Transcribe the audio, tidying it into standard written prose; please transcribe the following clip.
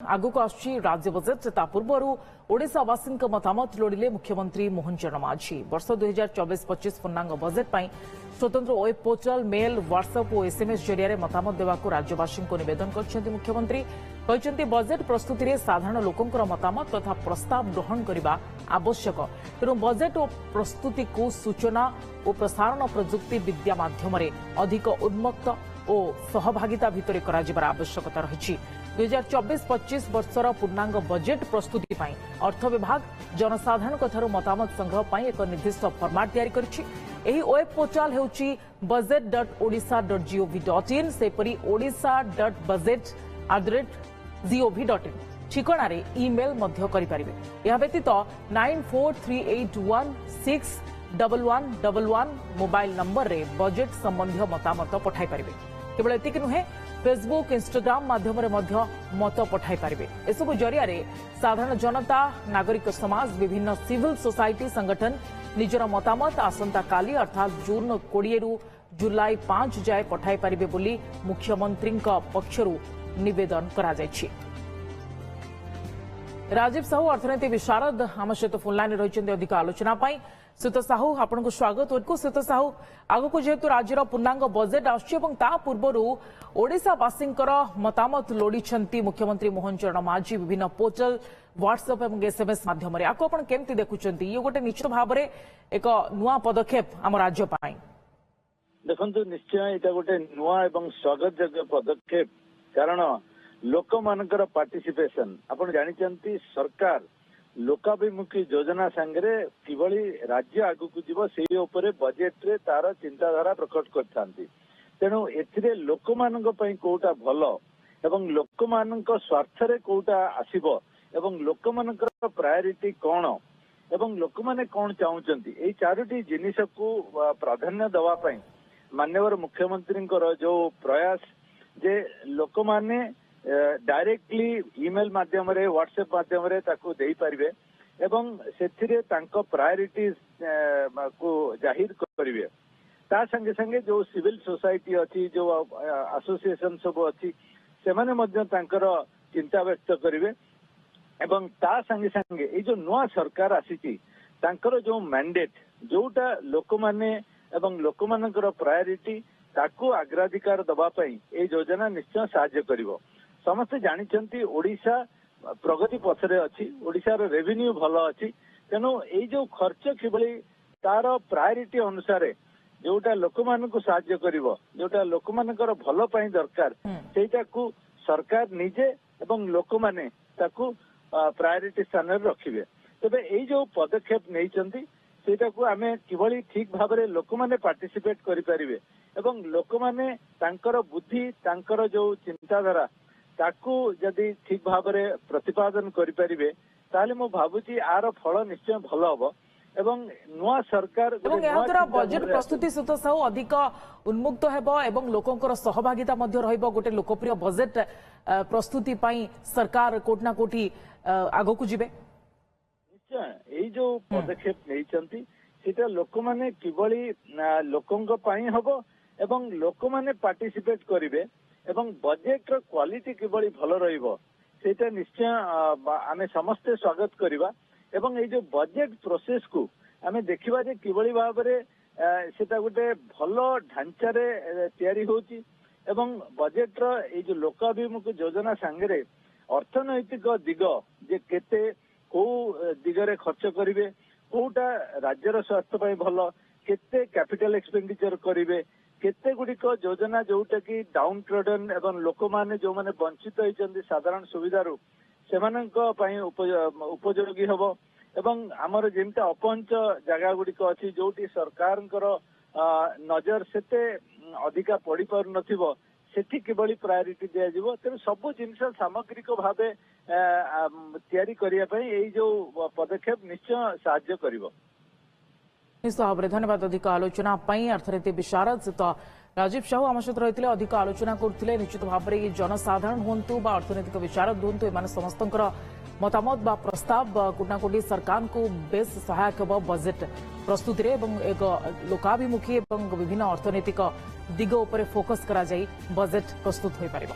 आगु को आसुची राज्य बजेट ता पूर्व ओडिशावासी मतामत लोड़िले मुख्यमंत्री मोहन चरण माझी। वर्ष 2024-25 पूर्णांग बजेट पर स्वतंत्र वेब पोर्टाल मेल व्हाट्सएप और एसएमएस जरिया मतामत देवाक राज्यवासी निवेदन कर मुख्यमंत्री कहते बजेट प्रस्तुति में साधारण लोकंकर मतामत तथा प्रस्ताव ग्रहण करने आवश्यक। तेणु बजेट और प्रस्तुति को सूचना और प्रसारण प्रजुक्ति विद्या माध्यम अधिक उन्मुक्त और सहभागिता भितर करार आवश्यकता रही। 2024-25 वर्षर पूर्णांग बजेट प्रस्तुति पाई अर्थ विभाग जनसाधारण मतामत संग्रह पाई एक निर्दिष्ट फर्माट तैयारी करिछि। एही वेब पोर्टाल हेउछि budget.odisha.gov.in सेपरी odisha.budget@gov.in ठिकाना इमेल मध्य करि परिबे। या व्यतीत 9438161111 मोबाइल नंबर रे बजेट संबंधी मतामत पठाई परिबे। केवल एतिक नुहे फेसबुक इंस्टाग्राम माध्यम मत पठाई पारे। एसबू जरिया साधारण जनता नागरिक समाज विभिन्न सिविल सोसाइटी संगठन निजर मतामत आसंता काली अर्थात जून 20 रु जुलाई 5 जाए पठाई पारे बोली मुख्यमंत्री पक्षरु निवेदन करा जायछि। राजीव साहू अर्थनीति विशारद आम सहित फोन लाइन रही अधिक आलोचना श्रीत साहू आपन को स्वागत। श्रीत साहू आगक जेहेतु राज्यर पूर्णांग बजेट आसता पूर्व ओडिशावासी मतामत लोड़ी मुख्यमंत्री मोहन चरण माझी विभिन्न पोर्टल व्हाट्सएप और एसएमएस माध्यम आपको केमती देखुंट ये गोटे निश्चित भाव में एक नुआ पदक्षेप आम राज्य देखु निश्चय यहाँ गोटे नुआ एवं स्वागत योग्य पदक्षेप कारण लोक मानकर पार्टिसिपेशन आपण जानी सरकार लोकाभिमुखी योजना सांगे किभली राज्य आगक जीव से बजेट रे तार चिंताधारा प्रकट करथांती। तेणु एथिरे लोक मानक पई कोटा भल एवं लोक मानक स्वार्थ रे कोटा आसीबो एवं लोक मानकर प्रायोरिटी कोन एवं लोक माने कोन चाहुचंती एई चारोटी जिनिस को प्राधान्य दवा पई माननीय मुख्यमंत्री जो प्रयास जे लोक माने डायरेक्टली ईमेल माध्यम रे व्हाट्सएप माध्यम रे ताको देई परिबे एवं सेथिरे तांको प्रायोरिटीज को जाहिर करिवे। ता संगे संगे जो सिविल सोसाइटी अछि जो एसोसिएशन सब अछि से माने मध्य तांकर चिंता व्यक्त करिवे एवं ता संगे संगे ए जो नुआ सरकार आसीची तांकर जो मैंडेट जोटा लोक माने एवं लोक मानकर प्रायोरिटी ताको अग्राधिकार दबा पई ए योजना निश्चय सहाय्य करिवो। समस्त जानी ओडिशा प्रगति पथरे अच्छी ओडिशार रेवेन्यू भल अच्छी तेणु ये जो खर्च किभली तार प्रायोरिटी अनुसार जोटा लोक मानक साहाय्य करिवो जोटा लोक मानकर भल पई दरकार सेटा को सरकार निजे एवं लोक माने ताकू प्रायोरिटी स्थान रे रखिबे। तबे ये जो पदक्षेप नैचंती सेटा को आमे किभली ठीक भाव रे लोक माने पार्टिसिपेट करि परिबे एवं लोक माने तांकर बुद्धि तांकर जो चिंताधारा ताकू जदि ठीक भाव में प्रतिपादन करें ताले मु भाबुची आर फल निश्चय भल हम एवं नुआ सरकार बजेट प्रस्तुति सुत साहू अधिक उन्मुक्त हेबो एवं लोकंकर सहभागिता मध्य रहिबो। गोटे लोकप्रिय बजेट प्रस्तुति पई सरकार कोटना कोटी आगो को जिबे। निश्चय एई जो पदक्षेप नैचंती सेटा लोक माने किबळी लोकंक पई हबो एवं लोक माने पार्टिसिपेट करिवे एवं बजेट क्वालिटी किभली भल रहिबो सेटा निश्चय आमे समस्ते स्वागत करिबा एवं ए जो बजेट प्रोसेस को आमे देखिबा जे किभली भाव रे सेटा गोटे भल ढांचा रे तयारी होची एवं बजेट रो ए जो लोकाभिमुख योजना संगे अर्थनैतिक दिग जे केते को दिगरे खर्च करिवे कोटा राज्यर स्वास्थ्य पई भल केते कैपिटल एक्सपेंडिचर करिवे केते गुड़िक योजना जोटा कि डाउन ट्रोडन एवं लोक माने जो माने वंचित होइचंदी साधारण सुविधारू सेमानंक पई उपयोगी हबो एवं हमर जेमता अपंच जगह गुड़िक अछि जोटी सरकारनकर नजर सेते अधिका पड़ी पार नथिबो सेठी किबळी प्रायोरिटी दिया जिवो। तेनु सब जिनिस सामग्रिक भाबे तयारी करिया पई एई जो पदक्षेप निश्चय सहाय्य करिवो। निश्चित भाव में धन्यवाद। अधिक आलोचना अर्थनीति विशारद सहित राजीव साहू आम सहित रही अधिक आलोचना करते निश्चित भाव में ये जनसाधारण हूँ बा अर्थनैतिक विशारद हूँ एम समस्त मतामत बा प्रस्ताव कोटना कोटी सरकार को बेस सहायक हो बजेट प्रस्तुति रे एवं एक लोकाभिमुखी एवं विभिन्न अर्थनैतिक दिग उपर फोकस करा जाई बजेट प्रस्तुत हो पारिबा।